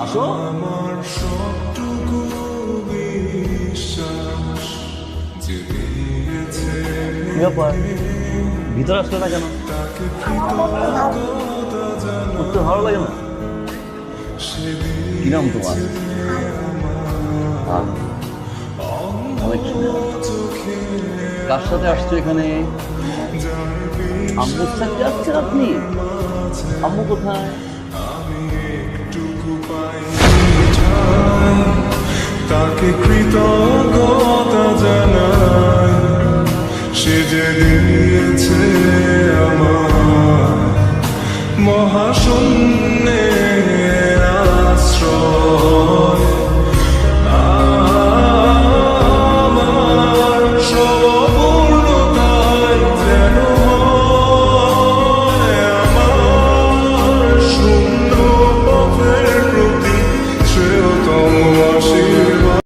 আসো। আমার সবটুকু বিশ্বাস যে দিয়েছে কি ব্যাপার, ভিতরে আসলে না কেন? তাকে কৃতজ্ঞতা জানা উঠতে ভালো লাগে না? কি নাম তোমার? আহ, অনেক সুন্দর। কার সাথে আসছো এখানে? আম্মুর সাথে আসছেন আপনি? আম্মু কোথায়? একটুকু পাই ঠাঁই, তাকে কৃতজ্ঞতা জানাই, সে যে দিয়েছে আমার মহাশূন্য